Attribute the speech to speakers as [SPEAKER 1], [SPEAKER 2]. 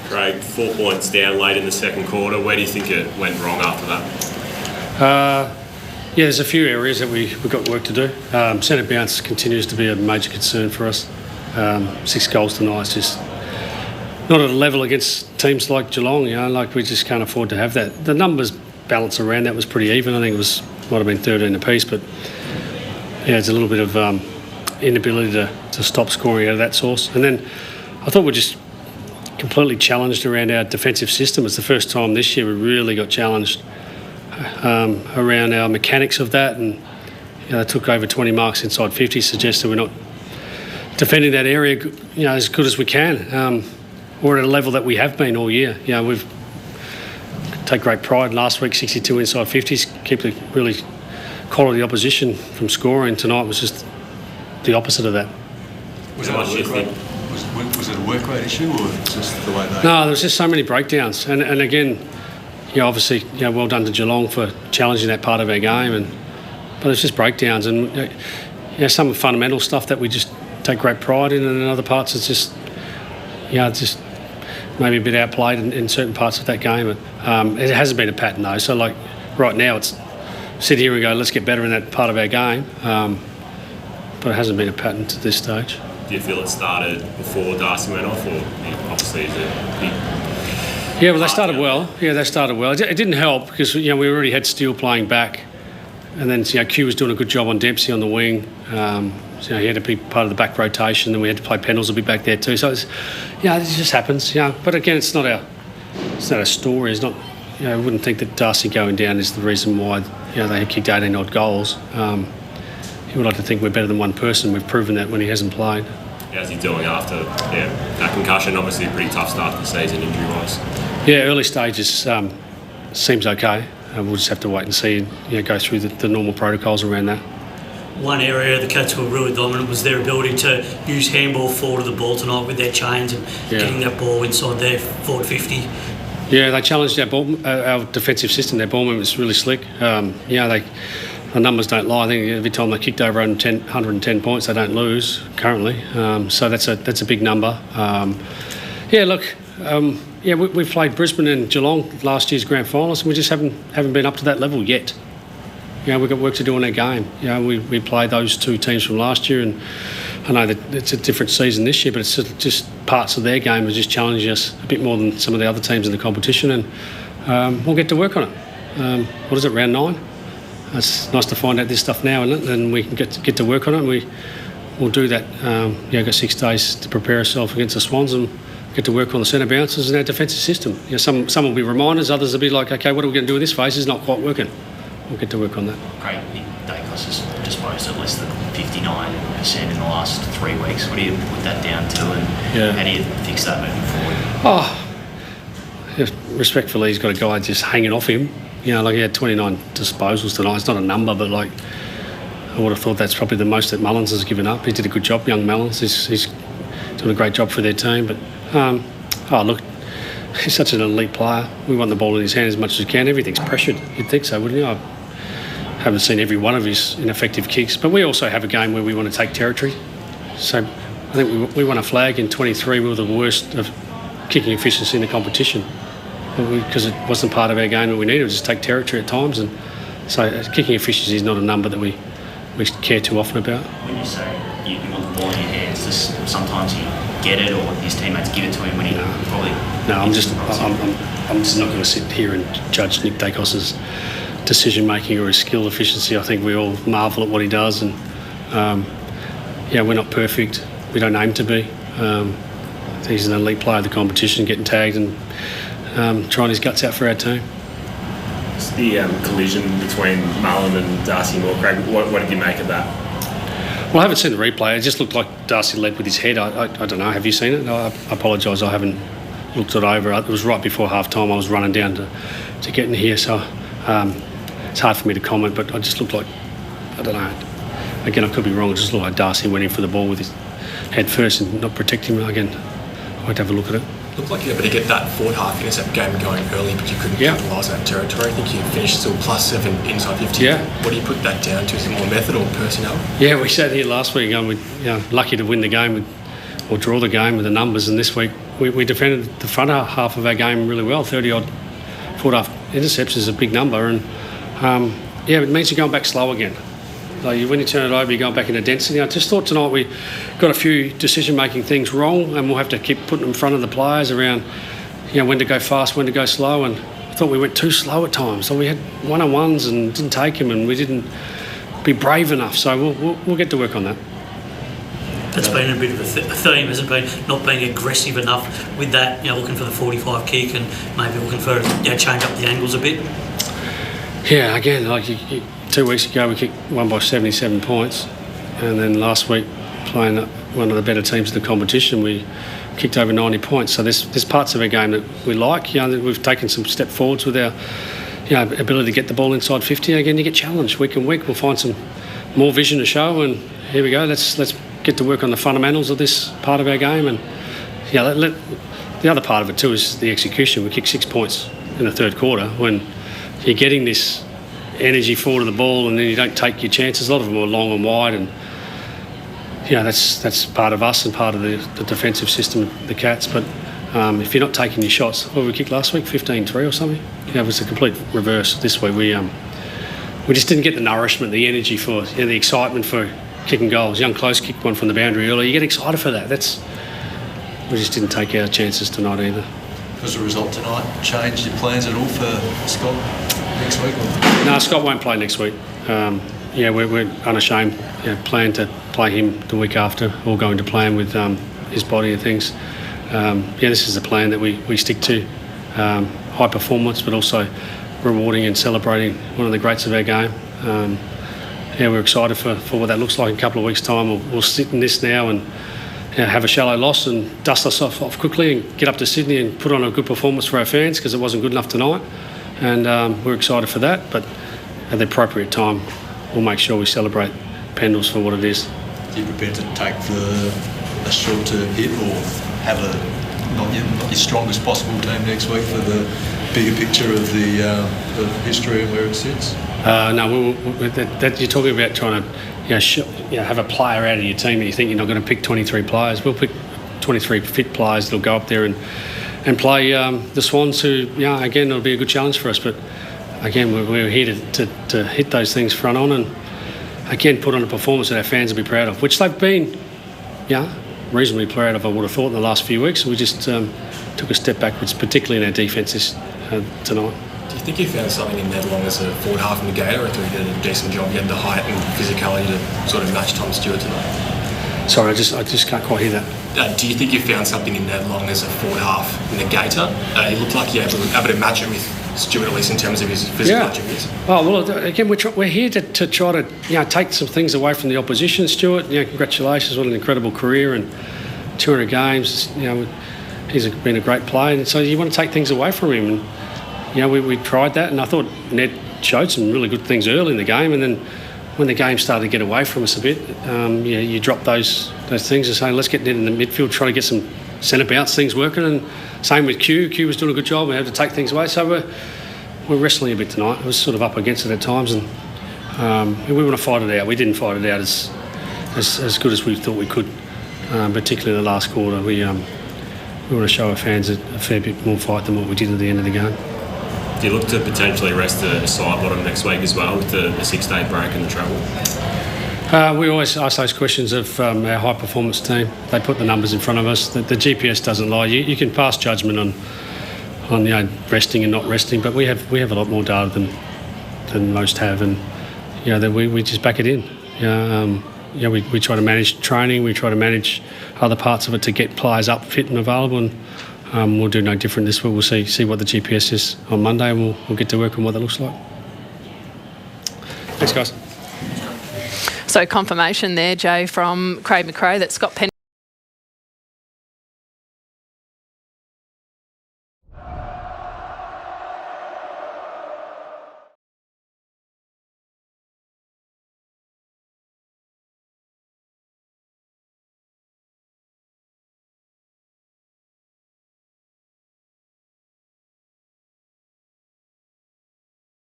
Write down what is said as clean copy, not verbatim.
[SPEAKER 1] Craig, 4 points down late in the second quarter. Where do you think it went wrong after that?
[SPEAKER 2] Yeah, there's a few areas that we've got work to do. Centre bounce continues to be a major concern for us. 6 goals tonight is just not at a level against teams like Geelong. Like we just can't afford to have that. The numbers balance around that was pretty even. I think it might have been 13 apiece, but yeah, it's a little bit of inability to stop scoring out of that source. And then I thought we're just completely challenged around our defensive system. It's the first time this year we really got challenged around our mechanics of that, and they took over 20 marks inside 50, suggested we're not defending that area as good as we can. We're at a level that we have been all year. We've take great pride. Last week, 62 inside 50s, keep the really quality opposition from scoring. Tonight was just the opposite of that.
[SPEAKER 3] Was it a work rate issue, or just the way they...
[SPEAKER 2] No, there was just so many breakdowns. And again, obviously, well done to Geelong for challenging that part of our game. But it's just breakdowns. And some fundamental stuff that we just take great pride in, and in other parts it's just, just maybe a bit outplayed in certain parts of that game. But it hasn't been a pattern, though. So, like, right now it's sit here and go, let's get better in that part of our game. But it hasn't been a pattern to this stage.
[SPEAKER 1] Do you feel it started before Darcy went off, or obviously is it big?
[SPEAKER 2] Yeah, well, they started well. Yeah, they started well. It didn't help because we already had Steele playing back, and then Q was doing a good job on Dempsey on the wing. So he had to be part of the back rotation, and we had to play Pendles a bit back there too. So it just happens. But again, it's not our story. It's not. I wouldn't think that Darcy going down is the reason why they had kicked 18 odd goals. He would like to think we're better than one person. We've proven that when he hasn't played.
[SPEAKER 1] How's he doing after that concussion? Obviously a pretty tough start to the season injury-wise.
[SPEAKER 2] Yeah, early stages seems okay. We'll just have to wait and see and go through the normal protocols around that.
[SPEAKER 4] One area the Cats were really dominant was their ability to use handball forward of the ball tonight with their chains and getting that ball inside their forward 50. Yeah, they challenged our defensive system. Their ball movement was really slick. The numbers don't lie. I think every time they kicked over 110 points, they don't lose currently. So that's a big number. We've played Brisbane and Geelong last year's grand finals, and we just haven't been up to that level yet. We've got work to do in our game. We played those two teams from last year, and I know that it's a different season this year, but it's just parts of their game are just challenging us a bit more than some of the other teams in the competition, and we'll get to work on it. What is it, round 9? It's nice to find out this stuff now, isn't it? And we can get to work on it. We'll do that. Got 6 days to prepare ourselves against the Swans and get to work on the centre bounces and our defensive system. Some will be reminders, others will be like, okay, what are we going to do with this phase? It's not quite working. We'll get to work on that.
[SPEAKER 5] Great. Daicos has disposed of less than 59% in the last 3 weeks. What do you put that down to, and how do you fix that moving forward?
[SPEAKER 2] Respectfully, he's got a guy just hanging off him. He had 29 disposals tonight. It's not a number, but I would have thought that's probably the most that Mullins has given up. He did a good job, young Mullins. He's doing a great job for their team. But, he's such an elite player. We want the ball in his hand as much as we can. Everything's pressured. You'd think so, wouldn't you? I haven't seen every one of his ineffective kicks. But we also have a game where we want to take territory. So I think we won a flag in 23. We were the worst of kicking efficiency in the competition, because it wasn't part of our game that we needed. It was just take territory at times, and so kicking efficiency is not a number that we care too often about.
[SPEAKER 5] When you say you want the ball in your hands, does sometimes you get it, or his teammates give it to him when he probably...
[SPEAKER 2] No, I'm just not going to sit here and judge Nick Daicos' decision making or his skill efficiency. I think we all marvel at what he does, and we're not perfect. We don't aim to be. He's an elite player of the competition, getting tagged and trying his guts out for our team.
[SPEAKER 1] It's the collision between Mullen and Darcy Moore, Craig. What did you make of that?
[SPEAKER 2] Well, I haven't seen the replay. It just looked like Darcy led with his head. I don't know. Have you seen it? I apologise. I haven't looked it over. It was right before half time. I was running down to get in here, so it's hard for me to comment. But I just looked like, I don't know. Again, I could be wrong. It just looked like Darcy went in for the ball with his head first and not protecting him. Again, I'd have to have a look at it.
[SPEAKER 3] Looked like you were able to get that forward half against that game going early, but you couldn't capitalise that territory. I think you finished still +7 inside 50.
[SPEAKER 2] Yeah.
[SPEAKER 3] What do you put that down to? Is it more method or personnel?
[SPEAKER 2] Yeah, we sat here last week and we're lucky to win the game or draw the game with the numbers, and this week we defended the front half of our game really well. 30-odd foot-half intercepts is a big number, and it means you're going back slow again. Like when you turn it over, you're going back into density. I just thought tonight we got a few decision-making things wrong, and we'll have to keep putting them in front of the players around, when to go fast, when to go slow. And I thought we went too slow at times. So we had one-on-ones and didn't take them, and we didn't be brave enough. So we'll get to work on that.
[SPEAKER 6] That's been a bit of a theme, hasn't it? Been not being aggressive enough with that. Looking for the 45 kick and maybe looking for change up the angles a bit.
[SPEAKER 2] Yeah, again, 2 weeks ago we won by 77 points, and then last week playing one of the better teams in the competition we kicked over 90 points. So there's parts of our game that we like. We've taken some step forwards with our ability to get the ball inside 50. Again, you get challenged week on week. We'll find some more vision to show, and here we go. Let's get to work on the fundamentals of this part of our game. And the other part of it too is the execution. We kicked 6 points in the third quarter when you're getting this energy forward of the ball, and then you don't take your chances. A lot of them are long and wide, and that's part of us and part of the defensive system of the Cats. But if you're not taking your shots, what did we kick last week? 15-3 or something. It was a complete reverse this week. We just didn't get the nourishment, the energy for the excitement for kicking goals. Young Close kicked one from the boundary early. You get excited for that. We just didn't take our chances tonight either.
[SPEAKER 7] Has the result tonight changed your plans at all for Scott next week?
[SPEAKER 2] No, Scott won't play next week. We're unashamed. Plan to play him the week after, all going to plan with his body and things. This is a plan that we stick to. High performance, but also rewarding and celebrating one of the greats of our game. We're excited for what that looks like in a couple of weeks' time. We'll sit in this now and have a shallow loss and dust ourselves off quickly and get up to Sydney and put on a good performance for our fans, because it wasn't good enough tonight. And we're excited for that, but at the appropriate time we'll make sure we celebrate Pendles for what it is.
[SPEAKER 7] Are you prepared to take a shorter hit or have not your strongest possible team next week for the bigger picture of the history and where it sits?
[SPEAKER 2] No, you're talking about trying to have a player out of your team that you think you're not going to pick 23 players. We'll pick 23 fit players that'll go up there and play the Swans, who, again, it'll be a good challenge for us. But again, we're here to hit those things front on and, again, put on a performance that our fans will be proud of, which they've been, reasonably proud of, I would have thought, in the last few weeks. We just took a step backwards, particularly in our defence tonight.
[SPEAKER 3] Do you think you found something in Ned Long as a forward half mitigator, or do you did a decent job getting the height and physicality to sort of match Tom Stewart tonight?
[SPEAKER 2] Sorry, I just can't quite hear that.
[SPEAKER 3] Do you think you found something in Ned Long as a forward half negator? He looked like you were able to match it with Stewart, at least in terms of his physical attributes.
[SPEAKER 2] Oh, well, again, we're here to try to take some things away from the opposition. Stewart, congratulations, what an incredible career and 200 games. He's been a great player, and so you want to take things away from him. And we tried that, and I thought Ned showed some really good things early in the game, and then when the game started to get away from us a bit, you drop those things and say, let's get Ned in the midfield, try to get some centre bounce things working. And same with Q. Q was doing a good job. We had to take things away, so we're wrestling a bit tonight. It was sort of up against it at times, and we want to fight it out. We didn't fight it out as good as we thought we could, particularly in the last quarter. We want to show our fans a fair bit more fight than what we did at the end of the game.
[SPEAKER 1] Do you look to potentially rest the side bottom next week as well with the 6-day break and the travel?
[SPEAKER 2] We always ask those questions of our high performance team. They put the numbers in front of us. The GPS doesn't lie. You can pass judgment on resting and not resting, but we have a lot more data than most have, and we just back it in. We try to manage training. We try to manage other parts of it to get players up, fit and available. And we'll do no different this week. We'll see what the GPS is on Monday, and we'll get to work on what that looks like. Thanks, guys.
[SPEAKER 8] So confirmation there, Jay, from Craig McRae that Scott Penn